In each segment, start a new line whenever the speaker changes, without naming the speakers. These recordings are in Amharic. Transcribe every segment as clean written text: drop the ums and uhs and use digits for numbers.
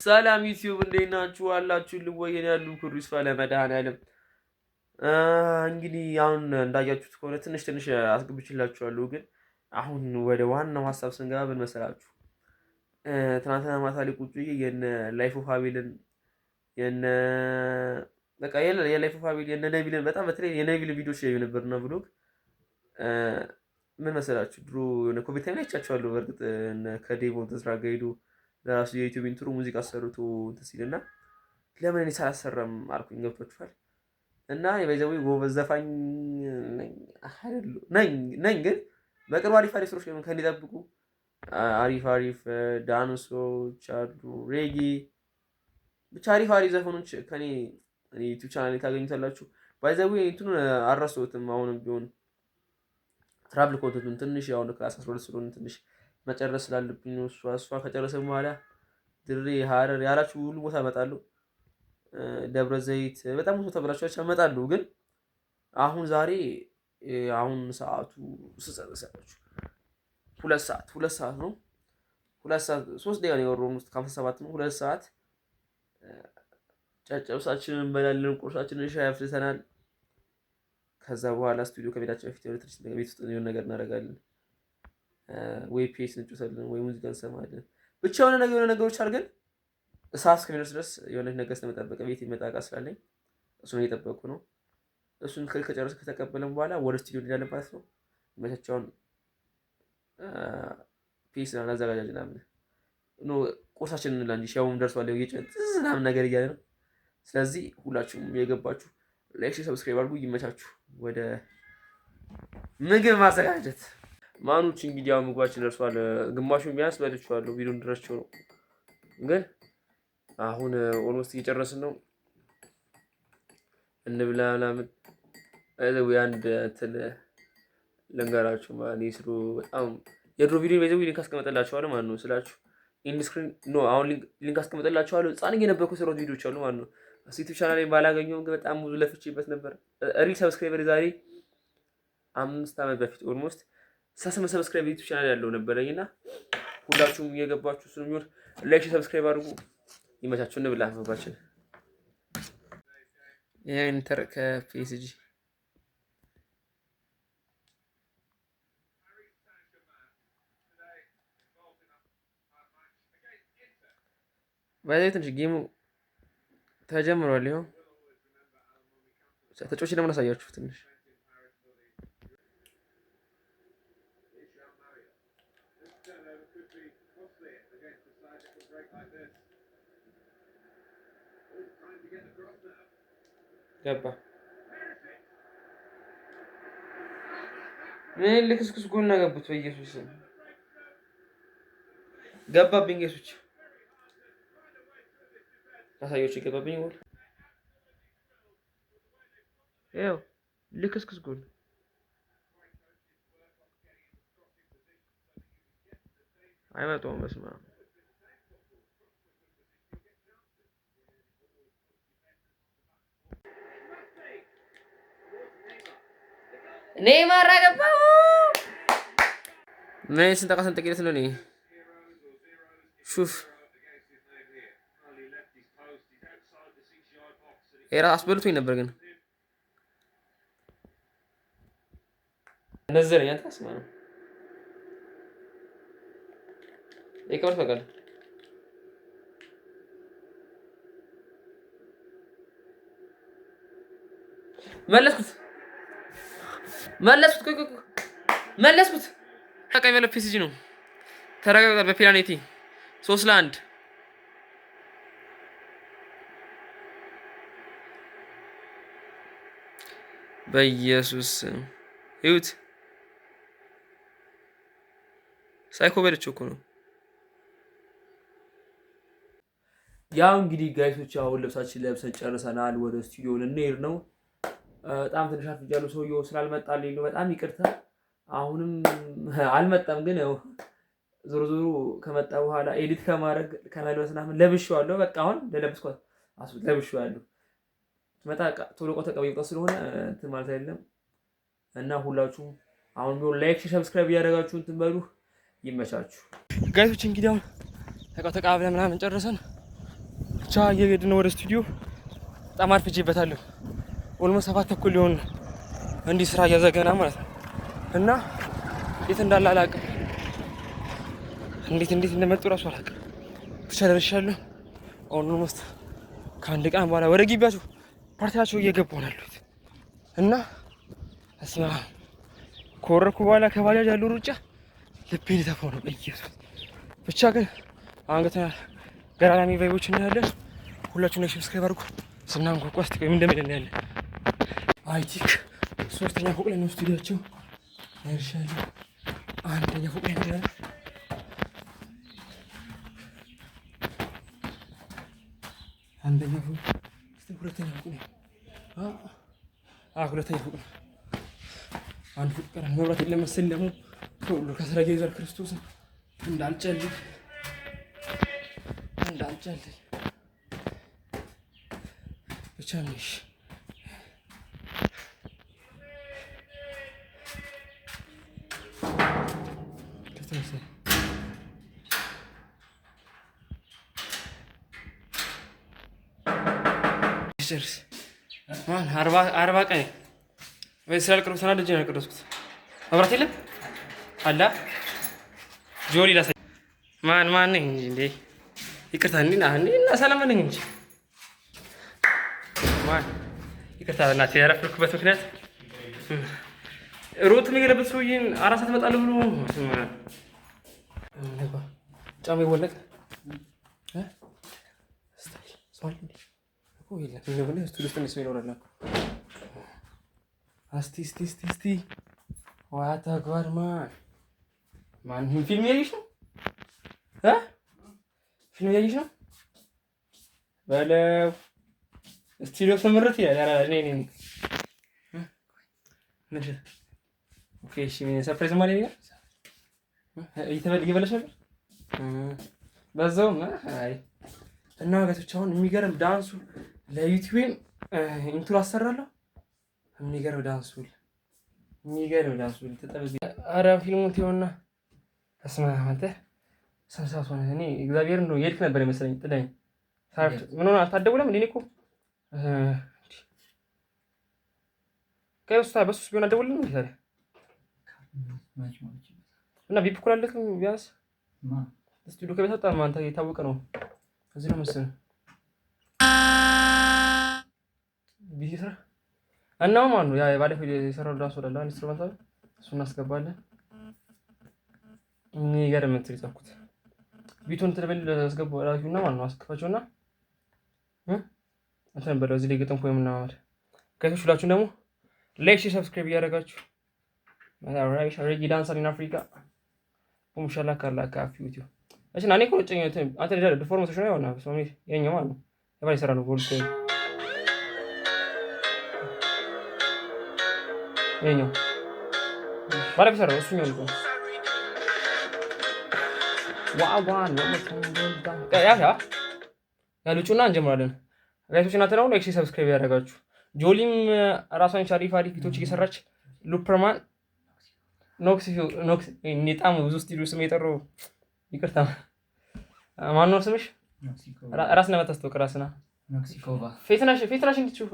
ሰላም ዩቲዩብ እንዴት ናችሁ? አላችሁ ልወየን ያሉ ኩሪስ ፈለ መድኃኒዓለም እንግዲህ አሁን እንዳያችሁት ከሆነ ትንሽ አስገብችላችኋለሁ። ግን አሁን ወደ ዋናው ሀሳብ ስንገባ ምን መሰላችሁ? ትናንትና ማታ ላይ ቁጭ ብዬ የነ ላይፍ ኦፍ አቤልን የነ በቃ የላይፍ ኦፍ አቤል የነ ነቢልን በጣም በተለይ የነቢል ቪዲዮዎች ላይ ነበርና ብሎግ ምን መሰላችሁ? ድሮ የሆነ ኮቪድ ታይም ላይ አይቻችኋለሁ። በእርግጥ ከዴቮ ተስራ ጋር ሄዱ ለራሱ የዩቲዩብ ኢንትሮ ሙዚቃ አሰርቶ እንትን ሲልና ለምን እኔ ሳላሰራም አልኩኝ። ገብቷችኋል? እና የበዛው ጎበዝ ዘፋኝ ነኝ ግን በቅርቡ አሪፍ ስራዎች ከእኔ ጠብቁ። አሪፍ ዳንሶች አሉ፣ ሬጌ ብቻ አሪፍ ዘፈኖች ከኔ ዩቲዩብ ቻናል ላይ ታገኙታላችሁ። ባይዘው እንትኑን አልረሳሁትም። አሁንም ቢሆን ትራቭል ኮንተንቱን ትንሽ ያው ክላስ 12 ስለሆነ ትንሽ መጨረስ ስላለብኝ ነው። እሷ ከጨረሰ በኋላ ድሬ ሀረር ያላችሁ ሁሉ ቦታ እመጣለሁ። ደብረ ዘይት በጣም ብዙ ተብላችኋል እመጣለሁ። ግን አሁን ዛሬ አሁን ሰዓቱ ስጨርሳችሁ 2 ሰዓት ነው። 2 ሰዓት 3 ደቂቃ ነው የወረውን ውስጥ 57 ነው። 2 ሰዓት ጨጨብሳችንን እንበላለን፣ ቁርሳችንን ሻይ አፍልተናል። ከዛ በኋላ ስቱዲዮ ከቤታችን በፊት የሆነ ትንሽ ቤት ውስጥ የሆነ ነገር እናደርጋለን። ወይ ፒኤስ እንጫወታለን ወይ ሙዚቃ እንሰማለን። ብቻ የሆነ ነገሮች አድርገን እሳት እስከሚደርስ ድረስ የሆነ ነገር ስለመጠበቅ ቤት የሚመጣ እቃ ስላለኝ እሱን እየጠበቅኩ ነው። እሱን ከጨረስ ከተቀበለን በኋላ ወደ ስቱዲዮ እንሄዳለን ማለት ነው። መቻቻውን ፒኤስ እናዘጋጃጅ ምናምን ቁርሳችንን እንላ እንጂ ሻውም ደርሷል ምናምን ነገር እያለ ነው። ስለዚህ ሁላችሁም የገባችሁ ላይክ፣ ሰብስክራይብ አድርጉ። ይመቻችሁ። ወደ ምግብ ማዘጋጀት ማኑች እንግዲህ ያው ምግባችን ደርሷል። ግማሹን ቢያንስ በልቼዋለሁ። ቪዲዮን ድረስቸው ነው ግን አሁን ኦልሞስት እየጨረስን ነው። እንብላ ምናምን አንድ እንትን ልንገራችሁ ማለት ይስሩ በጣም የድሮ ቪዲዮ በዚህ ሊንክ አስቀምጥላችኋለሁ ማለት ነው ስላችሁ ኢን ስክሪን ኖ አሁን ሊንክ አስቀምጥላችኋለሁ። ህፃን የነበርኩ የሰራሁት ቪዲዮዎች አሉ ማለት ነው። ዩቲዩብ ቻናል ላይ ባላገኘሁም ግን በጣም ብዙ ለፍቼበት ነበር። ሪል ሰብስክራይበር ዛሬ 5 ዓመት በፊት ኦልሞስት 38 ሰብስክራይብ ዩቲዩብ ቻናል ያለው ነበረኝና ሁላችሁም እየገባችሁ እሱን የሚሆን ላይክ ሰብስክራይብ አድርጉ። ይመቻችሁ። እንብላ ምግባችን። ኢንተር ከፒኤስጂ ባይዘይ ትንሽ ጌሙ ተጀምሯል። ይኸው ተጫዋች ደግሞ ላሳያችሁ ትንሽ ገባ። ምን ልክስክስ ጎል ገቡት። በኢየሱስ ገባብኝ። ጌሶች አሳዮች ገባብኝ ጎል። ይኸው ልክስክስ ጎል አይመጣውም። በስመ አብ ኔይማር አገባው። ምን ስንት ቂለት ነው? ሹፍ ኤራ አስበልቶኝ ነበር ግን ነዘረኛ ታስማ ነው ይከብር ፈቃድ መለስኩት። ቀይ ያለው ፒኤስጂ ነው። ተረጋግጧል። በፔናልቲ 3-1 በኢየሱስ ይሁት ሳይኮ በልቼው እኮ ነው። ያው እንግዲህ ጋይሶች አሁን ልብሳችን ለብሰን ጨርሰናል። ወደ ስቱዲዮ ልንሄድ ነው። በጣም ትንሽ አፍጃለሁ። ሰውየው ስላልመጣልኝ ነው። በጣም ይቅርታ። አሁንም አልመጣም፣ ግን ያው ዞሮ ከመጣ በኋላ ኤዲት ከማድረግ ከመልበስ ምናምን ለብሼዋለሁ። በቃ አሁን ለለብስኳት ለብሼዋለሁ። መጣ ቶሎ ቆ ተቀበይቆ ስለሆነ እንትን ማለት አይደለም። እና ሁላችሁም አሁን ቢሆን ላይክ፣ ሰብስክራይብ እያደረጋችሁ እንትን በሉ። ይመቻችሁ ጋይሶች። እንግዲህ አሁን ተቃብለን ምናምን ጨርሰን
ብቻ እየሄድን ወደ ስቱዲዮ በጣም አርፍጄበታለሁ። ኦልሞስት 7 ተኩል ሊሆን እንዲህ ስራ እያዘገና ማለት ነው። እና እንዴት እንዳለ አላውቅም። እንዴት እንደመጡ እራሱ አላውቅም። ብቻ ደርሻለሁ። ኦልሞስት ከአንድ ቀን በኋላ ወደ ግቢያቸው ፓርቲያቸው እየገቡ ነው ያሉት። እና እስማ ከወረድኩ በኋላ ከባጃጅ ያለው ሩጫ ልቤን ተፋው ነው በኢየሱስ። ብቻ ግን አንገተና ገራሚ ቫይቦች እናያለን። ሁላችሁም ላይ ሰብስክራይብ አድርጉ። ስናንኳኳ እስቲ ምን እንደሚለን ያለ አይ ቲንክ 3ኛ ፎቅ ላይ ነው ስቱዲዮአቸው። ደርሻለሁ። 1ኛ ፎቅ ላይ ነው። አንደኛ ፎቅ እስቲ 2ኛ ፎቅ ላይ 2ኛ ፎቅ ነው። አንድ ፎቅ ቀረ። መብራት የለም መሰለኝ ደግሞ ሁሉ ከስራ ጋር ይዟል። ክርስቶስ እንዳልጨልል ብቻ ነሽ ጨርስ ማን 40 ቀን ወይ ስላልቀረው ተናድጄ ነው ያልቀረስኩት። መብራት የለም አላ ጆሊ ላሳይ ማን ነኝ እንዴ? ይቅርታ እና ሰላም ነኝ እንጂ ማን ይቅርታ እናቴ ያረፍኩበት ምክንያት ሮት የሚገለበት ሰውዬን 4 ሰዓት እመጣለሁ ብሎ ጫማ ይወለቅ እስቲ ዋታ ጓድ ማን ፊልም ያየሽ ነው? ፊልም ያየሽ ነው በለው። ስቱዲዮ ስምርት ይላል። ኦኬ እሺ፣ ሰርፕራይዝ ማለት ነው። እየበላሽ ነበር በዛውም። አይ እና ጋቶች አሁን የሚገርም ዳንሱ ለዩቲዩብ ኢንትሮ አሰራለሁ። የሚገርም ዳንሱ ተጠብዚ። ኧረ ፊልሙን ትይውና እስማ አንተ ሰንሳት ሆነ። እኔ እግዚአብሔር ነው የልክ ነበር የመሰለኝ። ጥላኝ ምን ሆነ አታደውለም እንዴ? እኮ በሱስ ቢሆን አደውልም እንዴ ታዲያ? እና ቪፕ እኮ አለክም ቢያንስ ስቱዲዮ ከቤት ወጣ አንተ የታወቀ ነው። እዚህ ነው መሰለኝ ቢዚ ስራ እና ማን ነው ያ ባለፈው የሰራው ዳንስ ወዳለ ኢንስትሩመንታል እሱን እናስገባለን። የሚገርም እንትን ይጻፍኩት ቢቱን ትልበል አስገባው ራሱና ማን ነው አስከፋቸውና እንትን በለው እዚህ ላይ ገጠም ፖይም እና ማለት ከዚህ ሁላችሁም ደግሞ ላይክ ሰብስክራይብ እያደረጋችሁ ማራይሽ ሬጂ ዳንሰር ኢን አፍሪካ ኡምሻላ ካላ ካፊ ዩቲዩብ እሺ ናኔ እኮ ጨኝ አንተ ለደ ዲፎርሜሽን ነው ያውና ሶሚ የኛው ማለት ነው የባይ ሰራ ነው ጎልድ የኛው ባለ ቢሰራ ነው እሱኛው ነው ዋዋን ነው ያሉጩና እንጀምራለን። ጋይሶችና ተናው ላይክ ሰብስክራይብ ያደርጋችሁ። ጆሊም ራሷን ሻሪፍ አሪፍ ቪዲዮዎች እየሰራች ሉፐርማን ኖክስ ኒጣም ብዙ ስቱዲዮ ስም የጠራው ይቅርታ ማን ነው ስምሽ? ራስና መታስተው ከራስና ኖክሲኮቫ ፌትናሽ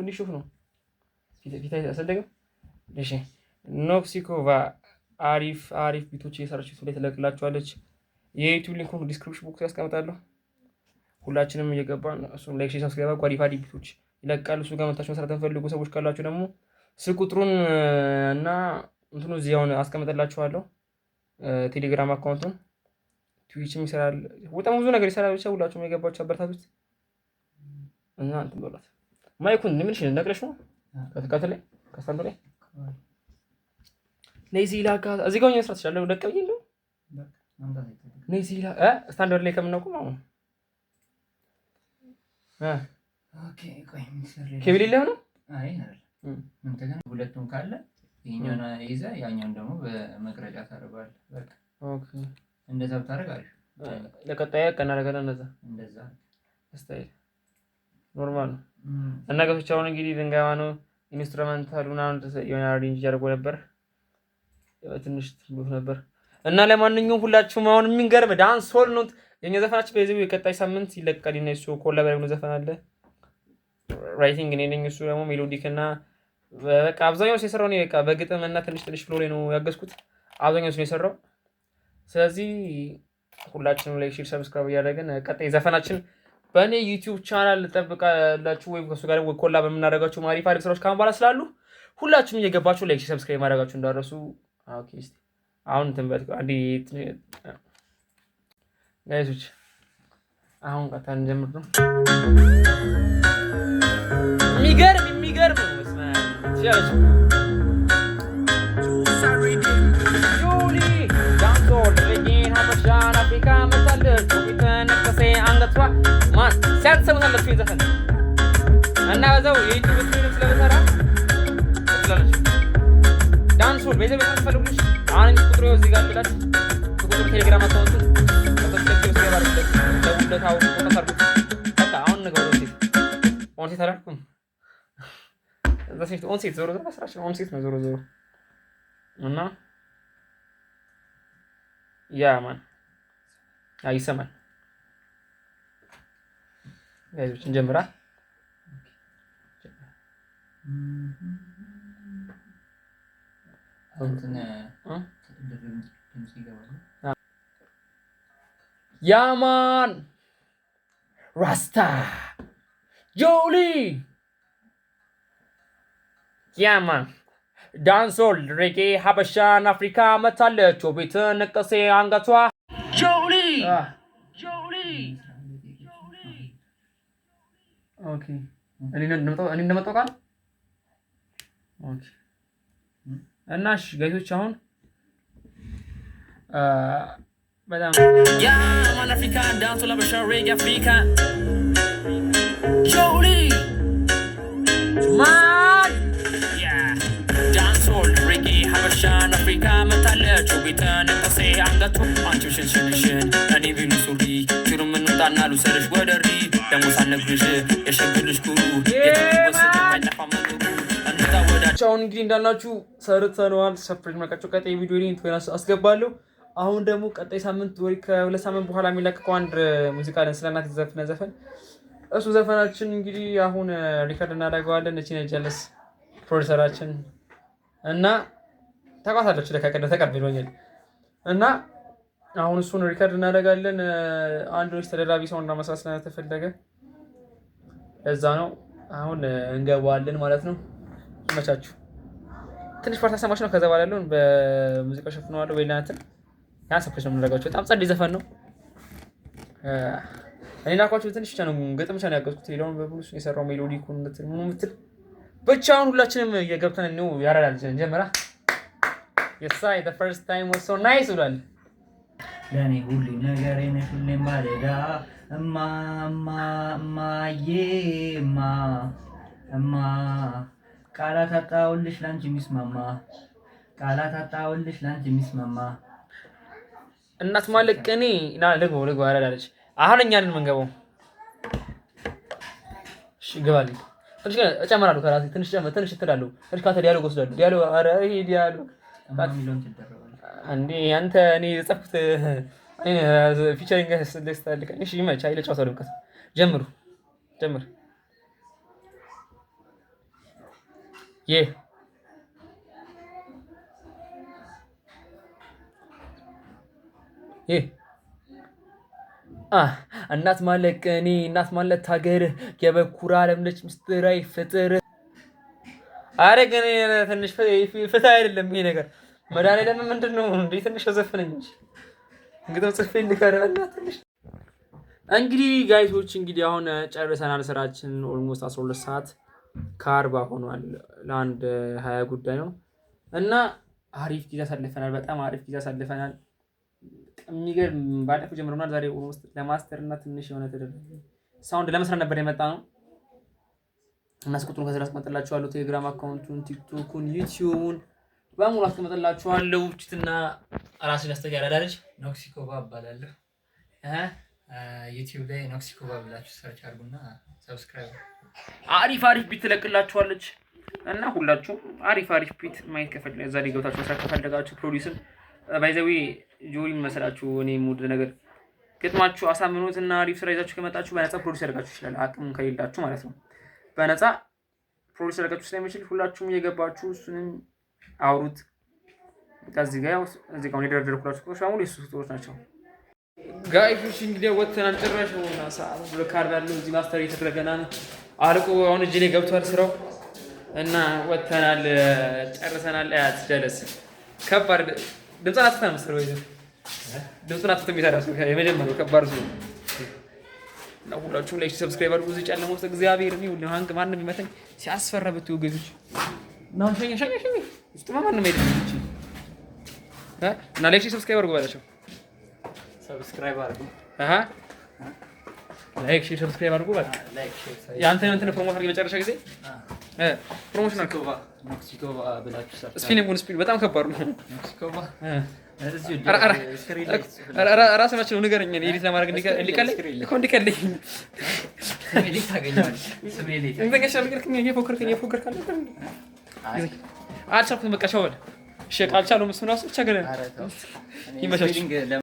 እንዲሹፍ ነው ፊታይ አሰደገው። እሺ ኖክሲኮቫ አሪፍ ቪዲዮዎች እየሰራች ላይ ተለቅላችኋለች። የዩቲዩብ ሊንኩን ዲስክሪፕሽን ቦክስ ያስቀምጣለሁ። ሁላችንም እየገባን እሱም ላይክ ሰብስክራይብ አሪፍ ቪዲዮዎች ይለቃሉ። እሱ ጋር መታችሁ መስራት የምትፈልጉ ሰዎች ካላችሁ ደግሞ ስልክ ቁጥሩን እና እንትኑ እዚያውን አስቀምጥላችኋለሁ። ቴሌግራም አካውንቱን ትዊችም ይሰራል። በጣም ብዙ ነገር ይሰራል። ብቻ ሁላችሁም የገባችሁ አበረታቱት እና እንትን በሏት። ማይኩን ምን ይችላል ነቅለሽ ነው ከተካተለ ከስታንዱ ላይ ነይዚ ላካ እዚህ ጋር መስራት ይችላል። ደቀብኝ እንደው ነይዚ ላ ስታንዳርድ ላይ ከምናውቁ ነው።
ኦኬ ቆይ ሚስር ላይ
ኬብል ይለው ነው።
አይ አይደል ምን ተገና ሁለቱም ካለ ይሄኛውን ይዘ ያኛውን ደግሞ በመቅረጫ ታደርጋለህ። በቃ
ኦኬ
እንደዛ ብታደርግ አሪፍ።
ለቀጣይ ቀና ነገር እንደዛ ስታይል ኖርማል ነው። እና ገቶች አሁን እንግዲህ ድንጋይዋ ነው ኢንስትሩመንታል ምናምን የሆነ አሬንጅ ያደርገው ነበር ትንሽ ትሉት ነበር። እና ለማንኛውም ሁላችሁም አሁን የሚገርም ዳንስ ሆል ነው የኛ ዘፈናችን በዚህ ቀጣይ ሳምንት ይለቀቃል። እነሱ ኮላብ ያደረጉ ዘፈን አለ። ራይቲንግ እኔ ነኝ፣ እሱ ደግሞ ሜሎዲክ እና በቃ አብዛኛው የሰራው ነው። በቃ በግጥም እና ትንሽ ፍሎ ላይ ነው ያገዝኩት። አብዛኛው ነው የሰራው። ስለዚህ ሁላችንም ላይክ፣ ሼር፣ ሰብስክራይብ እያደረግን ቀጣይ ዘፈናችን በእኔ ዩቲዩብ ቻናል ልጠብቃላችሁ ወይም ከሱ ጋር ኮላብ በምናደርጋቸው አሪፍ ስራዎች ካሁን በኋላ ስላሉ ሁላችሁም እየገባችሁ ላይክ፣ ሰብስክራይብ ማድረጋችሁ እንዳትረሱ። ኦኬ እስቲ አሁን ትንበት አንዲ ጋይሶች አሁን ቀጣይ እንጀምር ነው። የሚገርም ሲያች ጆሊ ዳንሶል ሬጌን ሀበሻን አፍሪካ መጣለች ተነቀሰ አንገቷ ማን ሲያትሰሙታለች ይዘፈን እና በዛው የዩቲዩብ ስትሪም ስለበሰራ ስለለች ዳንሶል በዚህ በጣም ፈልጉልሽ አሁን ቁጥሩ እዚህ ጋር ልላች ቁጥሩ ቴሌግራም አካውንት ተከታተሉ ስለባርክ ለውለታው ተሰርኩ በቃ አሁን ነገር ኦንሴት አላልኩም ኦንሴት ዞሮ ስራችን ኦንሴት ነው ዞሮ እና ያ ማን አይሰማል ጋይሶች እንጀምራ ያማን ራስታ ጆሊ ያማን ዳንሶል ሬጌ ሀበሻን አፍሪካ መታለች ቤት ነቀሴ አንገቷ ጆሊ ኦኬ እኔ እንደመጣሁ ቃል ኦኬ እና እሺ ጋይሶች አሁን በጣም ያማን አፍሪካ ዳንሶል ሀበሻ ሬጌ አፍሪካ ጆሊ ማን ዳንሶል ሬጌ ሀበሻን አፍሪካ መታለች ቤት ነቀሴ አንገቷ አንቺ ሽንሽንሽን እኔ ቢኑ ሱሪ ኪሩ ምንጣና ልውሰድሽ ወደሪ ደሞ ሳነግርሽ የሸግልሽ ኩሩ የትወሰደ ማይጠፋ መኖሩ አሁን እንግዲህ እንዳልናችሁ ሰርተነዋል። ሰፕሬት መቃቸው ቀጣይ ቪዲዮ ሊንክ ወይስ አስገባለሁ። አሁን ደግሞ ቀጣይ ሳምንት ወይ ከሁለት ሳምንት በኋላ የሚለቀቀው አንድ ሙዚቃ አለን ስለናት ዘፈን እሱ ዘፈናችን እንግዲህ አሁን ሪከርድ እናደርገዋለን። እቺ ነች ጀለስ ፕሮዲውሰራችን እና ተቋታለች ለካቀደ ተቀብሎኛል እና አሁን እሱን ሪከርድ እናደርጋለን። አንድ ልጅ ተደራቢ ሰው እንዳመሳስ ስለተፈለገ እዛ ነው አሁን እንገባዋለን ማለት ነው። ይመቻችሁ። ትንሽ ፓርት አሰማሽ ነው። ከዛ በኋላ ያለውን በሙዚቃ ሸፍነዋለሁ። ወይላንተን ያ ሰፕሬስ ነው የምናደርጋቸው። በጣም ጸዴ ዘፈን ነው። እኔና አቋችሁ ትንሽ ብቻ ነው ግጥም ብቻ ነው ያገዝኩት። ሌላውን በብሉስ የሰራው ሜሎዲ ኩን ምትል ብቻውን ሁላችንም እየገብተን ነው ያራዳል። ጀመራ የሳይ the first time was so nice ብሏል።
ለኔ ሁሉ ነገር ነሽ ሁሌም ባለዳ እማዬማ ቃላት አጣውልሽ ላንቺ የሚስማማ
እናት ማለት ቀኔ ና ልግቦ አራዳለች። አሁን እኛ ነን የምንገባው። እሺ ግባልኝ። ትንሽ እጨምራለሁ ከራሴ ትንሽ ትላለሁ። ትንሽ ካተ ዲያሎግ ወስዳለሁ። ዲያሎግ አረ ይሄ ዲያሎግ እንዴ አንተ እኔ የጻፍኩት እኔ ፊቸሪንግ ስለስተልከ እሺ ይመች አይለ ጫወታው ድምቀት ጀምር እናት ማለት ቀኔ እናት ማለት ሀገር የበኩር ዓለም ነች ምስጢራዊ ፍጥር። አረ ግን ትንሽ ፍታ አይደለም ይሄ ነገር መድኃኒዓለም ምንድነው እንዴ? ትንሽ ዘፈነኝ እንጂ እንግዲህ ጽፌ ልከራና ትንሽ እንግዲህ ጋይሶች እንግዲህ አሁን ጨርሰናል ስራችን። ኦልሞስት 12 ሰዓት ከ40 ሆኗል። ለአንድ 20 ጉዳይ ነው እና አሪፍ ጊዜ አሳልፈናል። በጣም አሪፍ ጊዜ አሳልፈናል። የሚገርም ባለፈው ጀምረናል። ዛሬ ኦልሞስት ለማስተር እና ትንሽ የሆነ ተደረገ ሳውንድ ለመስራት ነበር የመጣ ነው እና ስቁጥሩን ከስራ አስቀምጥላችኋለሁ። ቴሌግራም አካውንቱን፣ ቲክቶኩን፣ ዩቲዩቡን በሙሉ አስቀምጥላችኋለሁ። እቺትና ራስን ያስተያራዳለች
ኖክሲኮባ እባላለሁ። ዩቲዩብ ላይ ኖክሲኮባ ብላችሁ ሰርች አድርጉና ሰብስክራይብ።
አሪፍ ቢት ትለቅላችኋለች እና ሁላችሁም አሪፍ ቢት ማየት ከፈለጋችሁ እዛ ላይ ገብታችሁ መስራት ከፈለጋችሁ ፕሮዲዩስን ባይዘዊ ጆሊ መሰላችሁ እኔ ሙድ ነገር ግጥማችሁ አሳምኑትና አሪፍ ስራ ይዛችሁ ከመጣችሁ በነፃ ፕሮዲስ ያደርጋችሁ ይችላል። አቅም ከሌላችሁ ማለት ነው። በነፃ ፕሮዲስ ያደርጋችሁ ስለሚችል ሁላችሁም እየገባችሁ እሱንም አውሩት። ከዚህ ጋር እዚህ ጋር የደረደርኩላችሁ ቁጥሮች በሙሉ የሱ ቁጥሮች ናቸው። ጋይፎች እንግዲህ ወጥተናል። ጭራሽ ሆና ሰዓት ብሎ ካርድ አለው እዚህ ማስተር እየተደረገና አልቆ አሁን እጅ ላይ ገብቷል ስራው እና ወጥተናል፣ ጨርሰናል። አያት ጀለስ ከባድ ድምፅን አጥፍተህ ነው መሰለኝ ወይ ድምፅን አጥፍተህ የሚሰራ ሰው የመጀመሪያው ከባድ ሰው እና ሁላችሁም ላይክ ሰብስክራይብ አድርጉ። እዚህ ጨለማ ውስጥ እግዚአብሔር ነው ሁሉ ሃንግ ማንም ይመታኝ ሲያስፈራ ብትዩ ገዞች ነው ሸኝ ውስጥ ማንም አይደለም እና ላይክ ሰብስክራይብ አድርጉ ባላቸው
ሰብስክራይብ አድርጉ።
ላይክ ሼር ሰብስክራይብ አድርጉ። በቃ ያንተን እንትን ፕሮሞት አድርገህ መጨረሻ ጊዜ ፕሮሞሽን አድርገው
ሜክሲኮባ ብላችሁ ሰርታ
ስፒን በጣም ከባድ ነው።
ሜክሲኮባ
ራስህ መች ነው ንገረኝ። ኤዲት ለማድረግ እንዲቀለኝ አልቻልኩም። በቃ ሻወል እሺ፣ አልቻለሁም። እሱን እራሱ ብቻ ግን ይመቻችሁ።